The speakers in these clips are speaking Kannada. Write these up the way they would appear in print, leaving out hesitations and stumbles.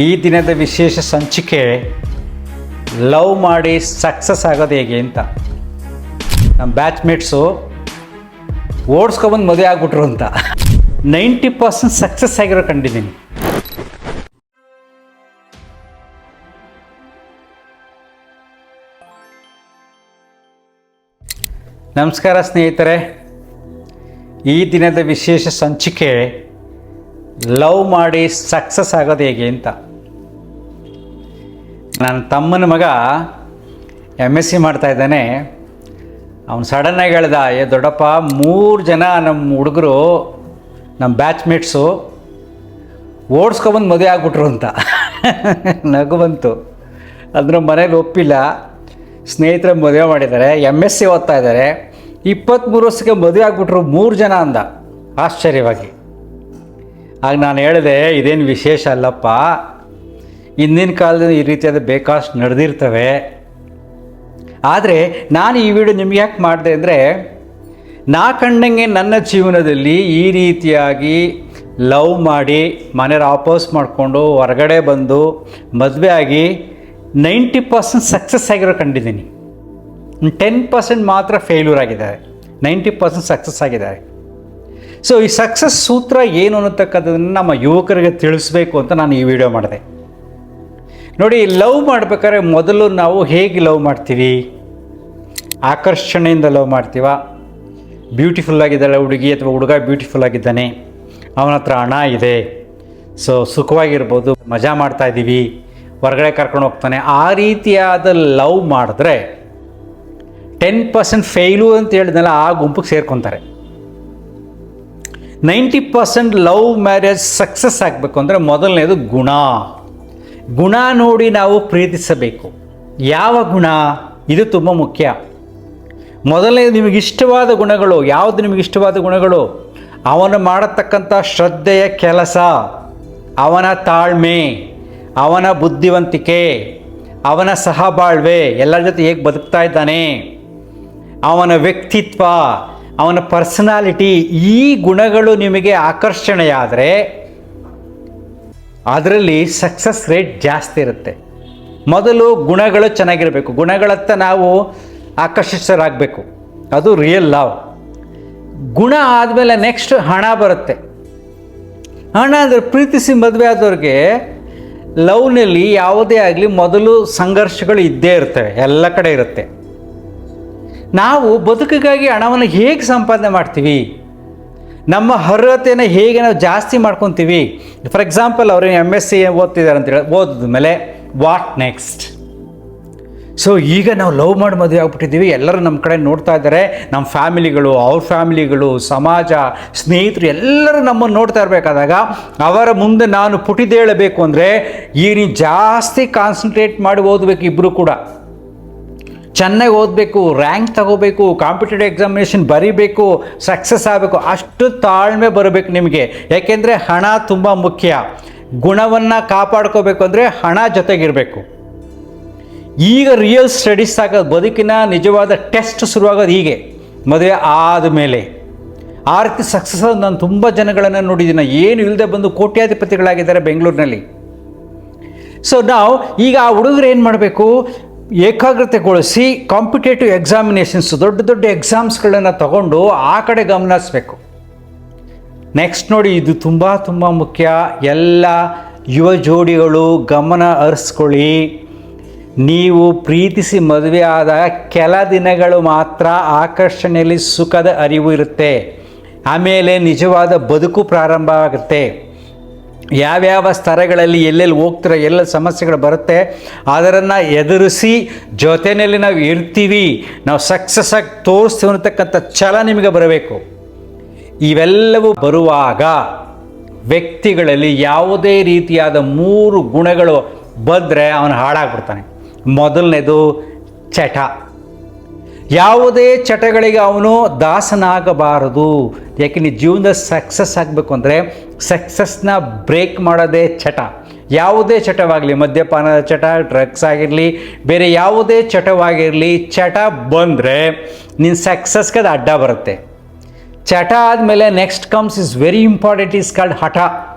ಈ ದಿನದ ವಿಶೇಷ ಸಂಚಿಕೆ ಲವ್ ಮಾಡಿ ಸಕ್ಸಸ್ ಆಗೋದು ಹೇಗೆ ಅಂತ. ನಮ್ಮ ಬ್ಯಾಚ್ಮೇಟ್ಸು ಓಡಿಸ್ಕೊಬಂದು ಮದುವೆ ಆಗ್ಬಿಟ್ರು ಅಂತ 90% ಸಕ್ಸಸ್ ಆಗಿರೋ ಕಂಡಿದ್ದೀನಿ. ನಮಸ್ಕಾರ ಸ್ನೇಹಿತರೆ, ಈ ದಿನದ ವಿಶೇಷ ಸಂಚಿಕೆ ಲವ್ ಮಾಡಿ ಸಕ್ಸಸ್ ಆಗೋದು ಹೇಗೆ ಅಂತ. ನನ್ನ ತಮ್ಮನ ಮಗ MSc ಮಾಡ್ತಾ ಇದ್ದಾನೆ. ಅವನು ಸಡನ್ನಾಗಿ ಹೇಳ್ದ, ದೊಡ್ಡಪ್ಪ 3 ಜನ ನಮ್ಮ ಹುಡುಗರು ನಮ್ಮ ಬ್ಯಾಚ್ಮೇಟ್ಸು ಓಡಿಸ್ಕೊಬಂದು ಮದುವೆ ಆಗ್ಬಿಟ್ರು ಅಂತ. ನಗು ಬಂತು. ಅದನ್ನು ಮನೇಲಿ ಒಪ್ಪಿಲ್ಲ. ಸ್ನೇಹಿತರ ಮದುವೆ ಮಾಡಿದ್ದಾರೆ, MSc ಓದ್ತಾ ಇದ್ದಾರೆ. 23 ವರ್ಷಕ್ಕೆ ಮದುವೆ ಆಗ್ಬಿಟ್ರು 3 ಜನ ಅಂದ ಆಶ್ಚರ್ಯವಾಗಿ. ಆಗ ನಾನು ಹೇಳಿದೆ, ಇದೇನು ವಿಶೇಷ ಅಲ್ಲಪ್ಪ, ಹಿಂದಿನ ಕಾಲದಲ್ಲಿ ಈ ರೀತಿಯಾದ ಬೇಕಾಷ್ಟು ನಡೆದಿರ್ತವೆ. ಆದರೆ ನಾನು ಈ ವಿಡಿಯೋ ನಿಮ್ಗೆ ಯಾಕೆ ಮಾಡಿದೆ ಅಂದರೆ, ನಾ ಕಂಡಂಗೆ ನನ್ನ ಜೀವನದಲ್ಲಿ ಈ ರೀತಿಯಾಗಿ ಲವ್ ಮಾಡಿ ಮನೆಯವ್ರು ಆಪೋಸ್ ಮಾಡಿಕೊಂಡು ಹೊರಗಡೆ ಬಂದು ಮದುವೆ ಆಗಿ 90% ಸಕ್ಸಸ್ ಆಗಿರೋ ಕಂಡಿದ್ದೀನಿ. 10% ಮಾತ್ರ ಫೇಲ್ಯೂರ್ ಆಗಿದ್ದಾರೆ, 90% ಸಕ್ಸಸ್ ಆಗಿದ್ದಾರೆ. ಸೊ ಈ ಸಕ್ಸಸ್ ಸೂತ್ರ ಏನು ಅನ್ನತಕ್ಕಂಥದ್ದನ್ನು ನಮ್ಮ ಯುವಕರಿಗೆ ತಿಳಿಸ್ಬೇಕು ಅಂತ ನಾನು ಈ ವಿಡಿಯೋ ಮಾಡಿದೆ. ನೋಡಿ, ಲವ್ ಮಾಡಬೇಕಾದ್ರೆ ಮೊದಲು ನಾವು ಹೇಗೆ ಲವ್ ಮಾಡ್ತೀವಿ? ಆಕರ್ಷಣೆಯಿಂದ ಲವ್ ಮಾಡ್ತೀವ? ಬ್ಯೂಟಿಫುಲ್ ಆಗಿದ್ದಾಳೆ ಹುಡುಗಿ ಅಥವಾ ಹುಡುಗ ಬ್ಯೂಟಿಫುಲ್ ಆಗಿದ್ದಾನೆ, ಅವನ ಹತ್ರ ಹಣ ಇದೆ, ಸೊ ಸುಖವಾಗಿರ್ಬೋದು, ಮಜಾ ಮಾಡ್ತಾ ಇದ್ದೀವಿ, ಹೊರಗಡೆ ಕರ್ಕೊಂಡು ಹೋಗ್ತಾನೆ, ಆ ರೀತಿಯಾದ ಲವ್ ಮಾಡಿದ್ರೆ 10% ಫೇಲು ಅಂತ ಹೇಳಿದ್ನಲ್ಲ, ಆ ಗುಂಪಿಗೆ ಸೇರ್ಕೊತಾರೆ. 90% ಲವ್ ಮ್ಯಾರೇಜ್ ಸಕ್ಸಸ್ ಆಗಬೇಕು ಅಂದರೆ ಮೊದಲನೇದು ಗುಣ ನೋಡಿ ನಾವು ಪ್ರೀತಿಸಬೇಕು. ಯಾವ ಗುಣ? ಇದು ತುಂಬ ಮುಖ್ಯ. ಮೊದಲನೇದು ನಿಮಗಿಷ್ಟವಾದ ಗುಣಗಳು. ಯಾವುದು ನಿಮಗಿಷ್ಟವಾದ ಗುಣಗಳು? ಅವನು ಮಾಡತಕ್ಕಂಥ ಶ್ರದ್ಧೆಯ ಕೆಲಸ, ಅವನ ತಾಳ್ಮೆ, ಅವನ ಬುದ್ಧಿವಂತಿಕೆ, ಅವನ ಸಹಬಾಳ್ವೆ, ಎಲ್ಲರ ಜೊತೆ ಹೇಗೆ ಬದುಕ್ತಾ ಇದ್ದಾನೆ, ಅವನ ವ್ಯಕ್ತಿತ್ವ, ಅವನ ಪರ್ಸನಾಲಿಟಿ, ಈ ಗುಣಗಳು ನಿಮಗೆ ಆಕರ್ಷಣೆಯಾದರೆ ಅದರಲ್ಲಿ ಸಕ್ಸಸ್ ರೇಟ್ ಜಾಸ್ತಿ ಇರುತ್ತೆ. ಮೊದಲು ಗುಣಗಳು ಚೆನ್ನಾಗಿರಬೇಕು, ಗುಣಗಳತ್ತ ನಾವು ಆಕರ್ಷಿತರಾಗಬೇಕು, ಅದು ರಿಯಲ್ ಲವ್. ಗುಣ ಆದಮೇಲೆ ನೆಕ್ಸ್ಟ್ ಹಣ ಬರುತ್ತೆ. ಹಣ ಅಂದರೆ ಪ್ರೀತಿಸಿ ಮದುವೆ ಆದವ್ರಿಗೆ ಲವ್ನಲ್ಲಿ ಯಾವುದೇ ಆಗಲಿ ಮೊದಲು ಸಂಘರ್ಷಗಳು ಇದ್ದೇ ಇರ್ತವೆ, ಎಲ್ಲ ಕಡೆ ಇರುತ್ತೆ. ನಾವು ಬದುಕಿಗಾಗಿ ಹಣವನ್ನು ಹೇಗೆ ಸಂಪಾದನೆ ಮಾಡ್ತೀವಿ, ನಮ್ಮ ಅರ್ಹತೆಯನ್ನು ಹೇಗೆ ನಾವು ಜಾಸ್ತಿ ಮಾಡ್ಕೊತೀವಿ. ಫಾರ್ ಎಕ್ಸಾಂಪಲ್, ಅವರು MSc ಓದ್ತಿದ್ದಾರೆ ಅಂತೇಳಿ ಓದಿದ ಮೇಲೆ ವಾಟ್ ನೆಕ್ಸ್ಟ್? ಸೊ ಈಗ ನಾವು ಲವ್ ಮಾಡಿ ಮದುವೆ ಆಗ್ಬಿಟ್ಟಿದ್ದೀವಿ, ಎಲ್ಲರೂ ನಮ್ಮ ಕಡೆ ನೋಡ್ತಾ ಇದ್ದಾರೆ, ನಮ್ಮ ಫ್ಯಾಮಿಲಿಗಳು, ಅವ್ರ ಫ್ಯಾಮಿಲಿಗಳು, ಸಮಾಜ, ಸ್ನೇಹಿತರು ಎಲ್ಲರೂ ನಮ್ಮನ್ನು ನೋಡ್ತಾ ಇರಬೇಕಾದಾಗ ಅವರ ಮುಂದೆ ನಾನು ಪುಟಿದೇಳಬೇಕು ಅಂದರೆ ಈಗ ನೀವು ಜಾಸ್ತಿ ಕಾನ್ಸಂಟ್ರೇಟ್ ಮಾಡಿ ಓದಬೇಕು. ಇಬ್ಬರು ಕೂಡ ಚೆನ್ನಾಗಿ ಓದಬೇಕು, ರ್ಯಾಂಕ್ ತಗೋಬೇಕು, ಕಾಂಪಿಟೇಟಿವ್ ಎಕ್ಸಾಮಿನೇಷನ್ ಬರೀಬೇಕು, ಸಕ್ಸಸ್ ಆಗಬೇಕು. ಅಷ್ಟು ತಾಳ್ಮೆ ಬರಬೇಕು ನಿಮಗೆ. ಯಾಕೆಂದರೆ ಹಣ ತುಂಬ ಮುಖ್ಯ. ಗುಣವನ್ನು ಕಾಪಾಡ್ಕೋಬೇಕು ಅಂದರೆ ಹಣ ಜೊತೆಗಿರಬೇಕು. ಈಗ ರಿಯಲ್ ಸ್ಟಡೀಸ್ ಆಗೋದು, ಬದುಕಿನ ನಿಜವಾದ ಟೆಸ್ಟ್ ಶುರುವಾಗೋದು ಹೀಗೆ ಮದುವೆ ಆದಮೇಲೆ. ಆ ರೀತಿ ಸಕ್ಸಸ್ ನಾನು ತುಂಬ ಜನಗಳನ್ನು ನೋಡಿದ್ದೀನಿ, ಏನು ಇಲ್ಲದೆ ಬಂದು ಕೋಟ್ಯಾಧಿಪತಿಗಳಾಗಿದ್ದಾರೆ ಬೆಂಗಳೂರಿನಲ್ಲಿ. ಸೊ ನಾವು ಈಗ ಆ ಹುಡುಗರು ಏನು ಮಾಡಬೇಕು? ಏಕಾಗ್ರತೆಗೊಳಿಸಿ ಕಾಂಪಿಟೇಟಿವ್ ಎಕ್ಸಾಮಿನೇಷನ್ಸ್, ದೊಡ್ಡ ದೊಡ್ಡ ಎಕ್ಸಾಮ್ಸ್ಗಳನ್ನು ತಗೊಂಡು ಆ ಕಡೆ ಗಮನ ಹರಿಸ್ಬೇಕು. ನೆಕ್ಸ್ಟ್ ನೋಡಿ, ಇದು ತುಂಬ ಮುಖ್ಯ. ಎಲ್ಲ ಯುವ ಜೋಡಿಗಳು ಗಮನ ಹರಿಸ್ಕೊಳ್ಳಿ. ನೀವು ಪ್ರೀತಿಸಿ ಮದುವೆ ಆದ ಕೆಲ ದಿನಗಳು ಮಾತ್ರ ಆಕರ್ಷಣೆಯಲ್ಲಿ ಸುಖದ ಅರಿವು ಇರುತ್ತೆ. ಆಮೇಲೆ ನಿಜವಾದ ಬದುಕು ಪ್ರಾರಂಭ ಆಗುತ್ತೆ. ಯಾವ್ಯಾವ ಸ್ತರಗಳಲ್ಲಿ ಎಲ್ಲೆಲ್ಲಿ ಹೋಗ್ತಿರೋ ಎಲ್ಲ ಸಮಸ್ಯೆಗಳು ಬರುತ್ತೆ, ಅದನ್ನು ಎದುರಿಸಿ ಜೊತೆಯಲ್ಲಿ ನಾವು ಇರ್ತೀವಿ, ನಾವು ಸಕ್ಸಸ್ ಆಗಿ ತೋರಿಸ್ತೀವಿ ಅನ್ನತಕ್ಕಂಥ ಛಲ ನಿಮಗೆ ಬರಬೇಕು. ಇವೆಲ್ಲವೂ ಬರುವಾಗ ವ್ಯಕ್ತಿಗಳಲ್ಲಿ ಯಾವುದೇ ರೀತಿಯಾದ 3 ಗುಣಗಳು ಬಂದರೆ ಅವನು ಹಾಳಾಗ್ಬಿಡ್ತಾನೆ. ಮೊದಲನೇದು ಚಟ. ಯಾವುದೇ ಚಟಗಳಿಗೆ ಅವನು ದಾಸನಾಗಬಾರದು. ಯಾಕೆ ಜೀವನದ ಸಕ್ಸಸ್ ಆಗಬೇಕು ಅಂದರೆ ಸಕ್ಸಸ್ನ ಬ್ರೇಕ್ ಮಾಡೋದೇ ಚಟ. ಯಾವುದೇ ಚಟವಾಗಲಿ, ಮದ್ಯಪಾನದ ಚಟ, ಡ್ರಗ್ಸ್ ಆಗಿರಲಿ, ಬೇರೆ ಯಾವುದೇ ಚಟವಾಗಿರಲಿ, ಚಟ ಬಂದರೆ ನಿನ್ನ ಸಕ್ಸಸ್ಗೆ ಅದು ಅಡ್ಡ ಬರುತ್ತೆ. ಚಟ ಆದಮೇಲೆ next comes is very important, is called ಹಠ.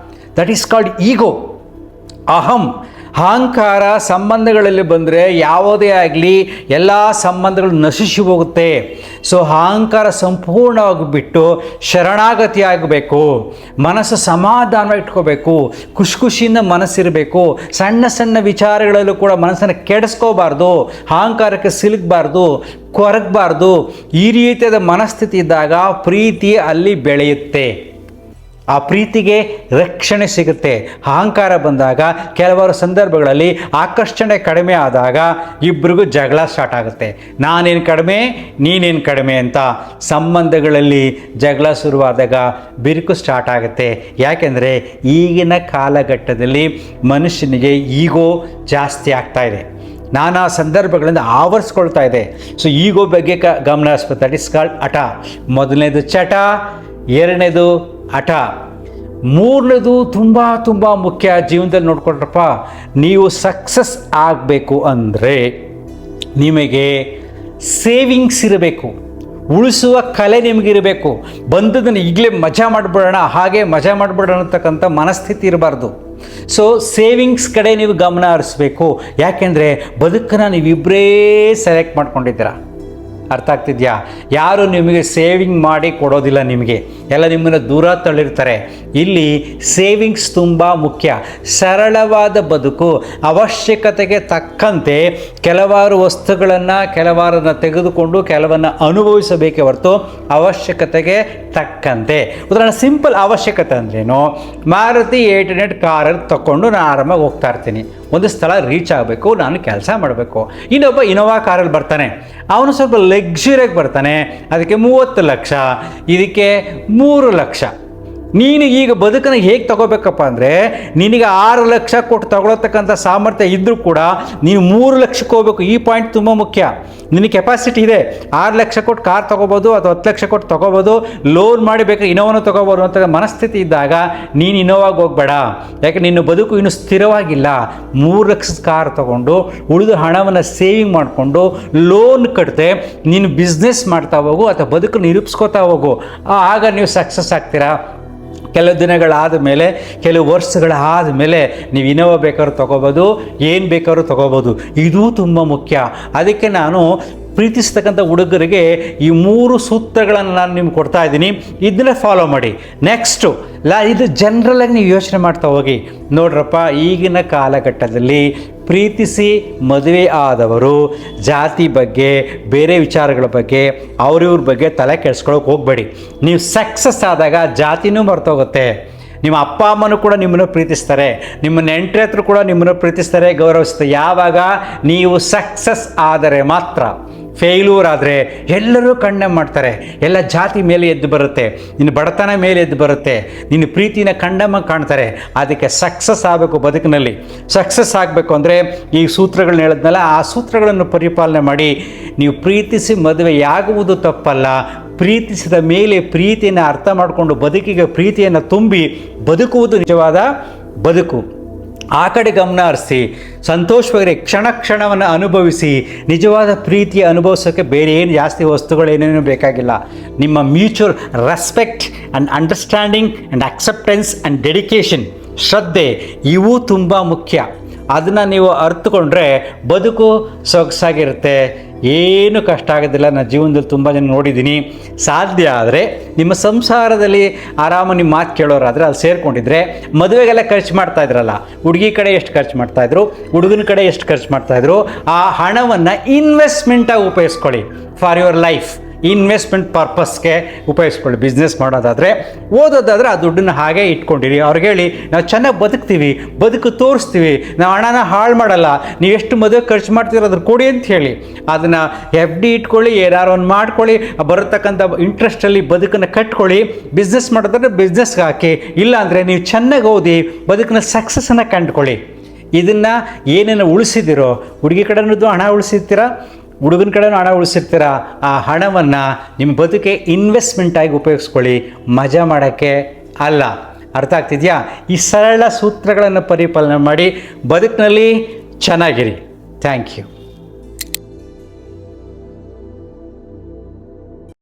ದಟ್ ಈಸ್ ಕಾಲ್ಡ್ ಈಗೋ. ಅಹಂ ಅಹಂಕಾರ ಸಂಬಂಧಗಳಲ್ಲಿ ಬಂದರೆ ಯಾವುದೇ ಆಗಲಿ ಎಲ್ಲ ಸಂಬಂಧಗಳು ನಶಿಸಿ ಹೋಗುತ್ತೆ. ಸೊ ಅಹಂಕಾರ ಸಂಪೂರ್ಣವಾಗಿ ಬಿಟ್ಟು ಶರಣಾಗತಿ ಆಗಬೇಕು. ಮನಸ್ಸು ಸಮಾಧಾನ ಇಟ್ಕೋಬೇಕು. ಖುಷಿಯಿಂದ ಮನಸ್ಸಿರಬೇಕು. ಸಣ್ಣ ಸಣ್ಣ ವಿಚಾರಗಳಲ್ಲೂ ಕೂಡ ಮನಸ್ಸನ್ನು ಕೆಡಿಸ್ಕೋಬಾರ್ದು. ಅಹಂಕಾರಕ್ಕೆ ಸಿಲುಕಬಾರ್ದು, ಕೊರಗಬಾರ್ದು. ಈ ರೀತಿಯಾದ ಮನಸ್ಥಿತಿ ಇದ್ದಾಗ ಪ್ರೀತಿ ಅಲ್ಲಿ ಬೆಳೆಯುತ್ತೆ. ಆ ಪ್ರೀತಿಗೆ ರಕ್ಷಣೆ ಸಿಗುತ್ತೆ. ಅಹಂಕಾರ ಬಂದಾಗ ಕೆಲವಾರು ಸಂದರ್ಭಗಳಲ್ಲಿ ಆಕರ್ಷಣೆ ಕಡಿಮೆ ಆದಾಗ ಇಬ್ಬರಿಗೂ ಜಗಳ ಸ್ಟಾರ್ಟ್ ಆಗುತ್ತೆ. ನಾನೇನು ಕಡಿಮೆ, ನೀನೇನು ಕಡಿಮೆ ಅಂತ ಸಂಬಂಧಗಳಲ್ಲಿ ಜಗಳ ಶುರುವಾದಾಗ ಬಿರುಕು ಸ್ಟಾರ್ಟ್ ಆಗುತ್ತೆ. ಯಾಕೆಂದರೆ ಈಗಿನ ಕಾಲಘಟ್ಟದಲ್ಲಿ ಮನುಷ್ಯನಿಗೆ ಈಗೋ ಜಾಸ್ತಿ ಆಗ್ತಾ ಇದೆ. ನಾನಾ ಸಂದರ್ಭಗಳಿಂದ ಆವರಿಸ್ಕೊಳ್ತಾ ಇದೆ. ಸೊ ಈಗೋ ಬಗ್ಗೆ ಗಮನ ಹರಿಸ್ಬೇಕು. ದಟ್ ಇಸ್ ಕಾಲ್ಡ್ ಹಠ. ಮೊದಲನೇದು ಚಟ, ಎರಡನೇದು ಹಠ, ಮೂರನೇದು ತುಂಬ ಮುಖ್ಯ ಜೀವನದಲ್ಲಿ ನೋಡ್ಕೊಂಡ್ರಪ್ಪ. ನೀವು ಸಕ್ಸಸ್ ಆಗಬೇಕು ಅಂದರೆ ನಿಮಗೆ ಸೇವಿಂಗ್ಸ್ ಇರಬೇಕು. ಉಳಿಸುವ ಕಲೆ ನಿಮಗಿರಬೇಕು. ಬಂದದನ್ನು ಈಗಲೇ ಮಜಾ ಮಾಡಿಬಿಡೋಣ, ಹಾಗೆ ಮಜಾ ಮಾಡಿಬಿಡೋಣ ಅಂತಕ್ಕಂಥ ಮನಸ್ಥಿತಿ ಇರಬಾರ್ದು. ಸೊ ಸೇವಿಂಗ್ಸ್ ಕಡೆ ನೀವು ಗಮನ ಹರಿಸ್ಬೇಕು. ಯಾಕೆಂದರೆ ಬದುಕನ್ನು ನೀವಿಬ್ಬರೇ ಸೆಲೆಕ್ಟ್ ಮಾಡ್ಕೊಂಡಿದ್ದೀರಾ. ಅರ್ಥ ಆಗ್ತಿದೆಯಾ? ಯಾರು ನಿಮಗೆ ಸೇವಿಂಗ್ ಮಾಡಿ ಕೊಡೋದಿಲ್ಲ. ನಿಮಗೆ ಎಲ್ಲ ನಿಮ್ಮನ್ನು ದೂರ ತಳ್ಳಿರ್ತಾರೆ. ಇಲ್ಲಿ ಸೇವಿಂಗ್ಸ್ ತುಂಬ ಮುಖ್ಯ. ಸರಳವಾದ ಬದುಕು, ಅವಶ್ಯಕತೆಗೆ ತಕ್ಕಂತೆ ಕೆಲವಾರು ಕೆಲವಾರನ್ನು ತೆಗೆದುಕೊಂಡು ಕೆಲವನ್ನು ಅನುಭವಿಸಬೇಕೇ ಹೊರತು ಅವಶ್ಯಕತೆಗೆ ತಕ್ಕಂತೆ. ಉದಾಹರಣೆ ಸಿಂಪಲ್ ಅವಶ್ಯಕತೆ ಅಂದ್ರೇನು? ಮಾರುತಿ 800 ಕಾರಲ್ಲಿ ತಗೊಂಡು ನಾನು ಆರಾಮಾಗಿ ಹೋಗ್ತಾ ಇರ್ತೀನಿ. ಒಂದು ಸ್ಥಳ ರೀಚ್ ಆಗಬೇಕು, ನಾನು ಕೆಲಸ ಮಾಡಬೇಕು. ಇನ್ನೊಬ್ಬ ಇನೋವಾ ಕಾರಲ್ಲಿ ಬರ್ತಾನೆ, ಅವನು ಸ್ವಲ್ಪ ಲಕ್ಸುರಿಯಾಗಿ ಬರ್ತಾನೆ, ಅದಕ್ಕೆ 30 ಲಕ್ಷ, ಇದಕ್ಕೆ 3 ಲಕ್ಷ. ನೀನು ಈಗ ಬದುಕನ್ನು ಹೇಗೆ ತಗೋಬೇಕಪ್ಪ ಅಂದರೆ, ನಿನಗೆ 6 ಲಕ್ಷ ಕೊಟ್ಟು ತಗೊಳತಕ್ಕಂಥ ಸಾಮರ್ಥ್ಯ ಇದ್ದರೂ ಕೂಡ ನೀನು 3 ಲಕ್ಷಕ್ಕೆ ಹೋಗ್ಬೇಕು. ಈ ಪಾಯಿಂಟ್ ತುಂಬ ಮುಖ್ಯ. ನಿನಗೆ ಕೆಪಾಸಿಟಿ ಇದೆ, 6 ಲಕ್ಷ ಕೊಟ್ಟು ಕಾರ್ ತೊಗೋಬೋದು ಅಥವಾ 10 ಲಕ್ಷ ಕೊಟ್ಟು ತೊಗೋಬೋದು, ಲೋನ್ ಮಾಡಿ ಬೇಕಾದ್ರೆ ಇನೋವಾನು ತೊಗೋಬೋದು ಅಂತ ಮನಸ್ಥಿತಿ ಇದ್ದಾಗ ನೀನು ಇನೋವಾಗಿ ಹೋಗ್ಬೇಡ. ಯಾಕೆ ನಿನ್ನ ಬದುಕು ಇನ್ನೂ ಸ್ಥಿರವಾಗಿಲ್ಲ. 3 ಲಕ್ಷದ ಕಾರ್ ತೊಗೊಂಡು ಉಳಿದ ಹಣವನ್ನು ಸೇವಿಂಗ್ ಮಾಡಿಕೊಂಡು ಲೋನ್ ಕಟ್ಟದೆ ನೀನು ಬಿಸ್ನೆಸ್ ಮಾಡ್ತಾ ಹೋಗು ಅಥವಾ ಬದುಕು ನಿರೂಪಿಸ್ಕೋತಾ ಹೋಗು. ಆಗ ನೀವು ಸಕ್ಸಸ್ ಆಗ್ತೀರಾ. ಕೆಲವು ದಿನಗಳಾದ ಮೇಲೆ, ಕೆಲವು ವರ್ಷಗಳಾದ ಮೇಲೆ ನೀವು ಇನೋವಾ ಬೇಕಾದ್ರೂ ತೊಗೋಬೋದು, ಏನು ಬೇಕಾದ್ರೂ ತೊಗೋಬೋದು. ಇದೂ ತುಂಬ ಮುಖ್ಯ. ಅದಕ್ಕೆ ನಾನು ಪ್ರೀತಿಸ್ತಕ್ಕಂಥ ಹುಡುಗರಿಗೆ ಈ 3 ಸೂತ್ರಗಳನ್ನು ನಾನು ನಿಮ್ಗೆ ಕೊಡ್ತಾ ಇದ್ದೀನಿ. ಇದನ್ನೇ ಫಾಲೋ ಮಾಡಿ. ನೆಕ್ಸ್ಟು ಇದು ಜನರಲಾಗಿ ನೀವು ಯೋಚನೆ ಮಾಡ್ತಾ ಹೋಗಿ. ನೋಡ್ರಪ್ಪ, ಈಗಿನ ಕಾಲಘಟ್ಟದಲ್ಲಿ ಪ್ರೀತಿಸಿ ಮದುವೆ ಆದವರು ಜಾತಿ ಬಗ್ಗೆ, ಬೇರೆ ವಿಚಾರಗಳ ಬಗ್ಗೆ, ಅವ್ರಿವ್ರ ಬಗ್ಗೆ ತಲೆ ಕೆಡಿಸ್ಕೊಳ್ಳೋಕೆ ಹೋಗಬೇಡಿ. ನೀವು ಸಕ್ಸಸ್ ಆದಾಗ ಜಾತಿನೂ ಮರ್ತೋಗುತ್ತೆ. ನಿಮ್ಮ ಅಪ್ಪ ಅಮ್ಮನೂ ಕೂಡ ನಿಮ್ಮನ್ನು ಪ್ರೀತಿಸ್ತಾರೆ, ನಿಮ್ಮ ನೆಂಟರ ಹತ್ರ ಕೂಡ ನಿಮ್ಮನ್ನು ಪ್ರೀತಿಸ್ತಾರೆ, ಗೌರವಿಸ್ತಾರೆ. ಯಾವಾಗ ನೀವು ಸಕ್ಸಸ್ ಆದರೆ ಮಾತ್ರ. ಫೇಲ್ಯೂರ್ ಆದರೆ ಎಲ್ಲರೂ ಕಂಡೆಮ್ ಮಾಡ್ತಾರೆ. ಎಲ್ಲ ಜಾತಿ ಮೇಲೆ ಎದ್ದು ಬರುತ್ತೆ, ನಿನ್ನ ಬಡತನ ಮೇಲೆ ಎದ್ದು ಬರುತ್ತೆ, ನಿನ್ನ ಪ್ರೀತಿನ ಕಂಡೆಮಾಗಿ ಕಾಣ್ತಾರೆ. ಅದಕ್ಕೆ ಸಕ್ಸಸ್ ಆಗಬೇಕು. ಬದುಕಿನಲ್ಲಿ ಸಕ್ಸಸ್ ಆಗಬೇಕು ಅಂದರೆ ಈ ಸೂತ್ರಗಳನ್ನ ಹೇಳಿದ್ನಲ್ಲ, ಆ ಸೂತ್ರಗಳನ್ನು ಪರಿಪಾಲನೆ ಮಾಡಿ ನೀವು ಪ್ರೀತಿಸಿ ಮದುವೆಯಾಗುವುದು ತಪ್ಪಲ್ಲ. ಪ್ರೀತಿಸಿದ ಮೇಲೆ ಪ್ರೀತಿಯನ್ನು ಅರ್ಥ ಮಾಡಿಕೊಂಡು ಬದುಕಿಗೆ ಪ್ರೀತಿಯನ್ನು ತುಂಬಿ ಬದುಕುವುದು ನಿಜವಾದ ಬದುಕು. ಆ ಕಡೆ ಗಮನ ಹರಿಸಿ ಸಂತೋಷವಾಗಿ ಕ್ಷಣವನ್ನು ಅನುಭವಿಸಿ ನಿಜವಾದ ಪ್ರೀತಿಯ ಅನುಭವಿಸೋಕ್ಕೆ ಬೇರೆ ಏನು ಜಾಸ್ತಿ ವಸ್ತುಗಳೇನೇನು ಬೇಕಾಗಿಲ್ಲ. ನಿಮ್ಮ mutual respect and understanding and acceptance and dedication, ಶ್ರದ್ಧೆ, ಇವು ತುಂಬ ಮುಖ್ಯ. ಅದನ್ನು ನೀವು ಅರ್ಥಕೊಂಡ್ರೆ ಬದುಕು ಸೊಗಸಾಗಿರುತ್ತೆ, ಏನು ಕಷ್ಟ ಆಗೋದಿಲ್ಲ. ನಾನು ಜೀವನದಲ್ಲಿ ತುಂಬ ಜನ ನೋಡಿದ್ದೀನಿ. ಸಾಧ್ಯ ಆದರೆ ನಿಮ್ಮ ಸಂಸಾರದಲ್ಲಿ ಆರಾಮ ನಿಮ್ಮ ಮಾತು ಕೇಳೋರಾದರೆ ಅಲ್ಲಿ ಸೇರಿಕೊಂಡಿದ್ರೆ ಮದುವೆಗೆಲ್ಲ ಖರ್ಚು ಮಾಡ್ತಾಯಿದ್ರಲ್ಲ, ಹುಡುಗಿ ಕಡೆ ಎಷ್ಟು ಖರ್ಚು ಮಾಡ್ತಾಯಿದ್ರು, ಹುಡುಗನ ಕಡೆ ಎಷ್ಟು ಖರ್ಚು ಮಾಡ್ತಾಯಿದ್ರು, ಆ ಹಣವನ್ನು ಇನ್ವೆಸ್ಟ್ಮೆಂಟಾಗಿ ಉಪಯೋಗಿಸ್ಕೊಳ್ಳಿ. ಫಾರ್ ಯುವರ್ ಲೈಫ್ ಇನ್ವೆಸ್ಟ್ಮೆಂಟ್ ಪರ್ಪಸ್ಗೆ ಉಪಯೋಗಿಸ್ಕೊಳ್ಳಿ. ಬಿಸ್ನೆಸ್ ಮಾಡೋದಾದರೆ, ಓದೋದಾದರೆ ಆ ದುಡ್ಡನ್ನು ಹಾಗೆ ಇಟ್ಕೊಂಡಿರಿ. ಅವ್ರಿಗೆ ಹೇಳಿ, ನಾವು ಚೆನ್ನಾಗಿ ಬದುಕ್ತೀವಿ, ಬದುಕು ತೋರಿಸ್ತೀವಿ, ನಾವು ಹಣನ ಹಾಳು ಮಾಡಲ್ಲ, ನೀವು ಎಷ್ಟು ಮದುವೆ ಖರ್ಚು ಮಾಡ್ತೀರೋ ಅದ್ರ ಕೊಡಿ ಅಂತ ಹೇಳಿ ಅದನ್ನು FD ಇಟ್ಕೊಳ್ಳಿ, ಏನಾರು ಒಂದು ಮಾಡ್ಕೊಳ್ಳಿ. ಬರತಕ್ಕಂಥ ಇಂಟ್ರೆಸ್ಟಲ್ಲಿ ಬದುಕನ್ನು ಕಟ್ಕೊಳ್ಳಿ. ಬಿಸ್ನೆಸ್ ಮಾಡೋದಾದ್ರೆ ಬಿಸ್ನೆಸ್ಗೆ ಹಾಕಿ, ಇಲ್ಲ ಅಂದರೆ ನೀವು ಚೆನ್ನಾಗಿ ಓದಿ ಬದುಕಿನ ಸಕ್ಸಸ್ಸನ್ನು ಕಂಡುಕೊಳ್ಳಿ. ಇದನ್ನು ಏನೇನು ಉಳಿಸಿದಿರೋ, ಹುಡುಗಿ ಕಡೆನೂ ಹಣ ಉಳಿಸಿರ್ತೀರಾ, ಹುಡುಗನ ಕಡೆನೂ ಹಣ ಉಳಿಸಿರ್ತೀರ. ಆ ಹಣವನ್ನು ನಿಮ್ಮ ಬದುಕಿಗೆ ಇನ್ವೆಸ್ಟ್ಮೆಂಟಾಗಿ ಉಪಯೋಗಿಸ್ಕೊಳ್ಳಿ, ಮಜಾ ಮಾಡೋಕ್ಕೆ ಅಲ್ಲ. ಅರ್ಥ ಆಗ್ತಿದೆಯಾ? ಈ ಸರಳ ಸೂತ್ರಗಳನ್ನು ಪರಿಪಾಲನೆ ಮಾಡಿ ಬದುಕಿನಲ್ಲಿ ಚೆನ್ನಾಗಿರಿ. Thank you.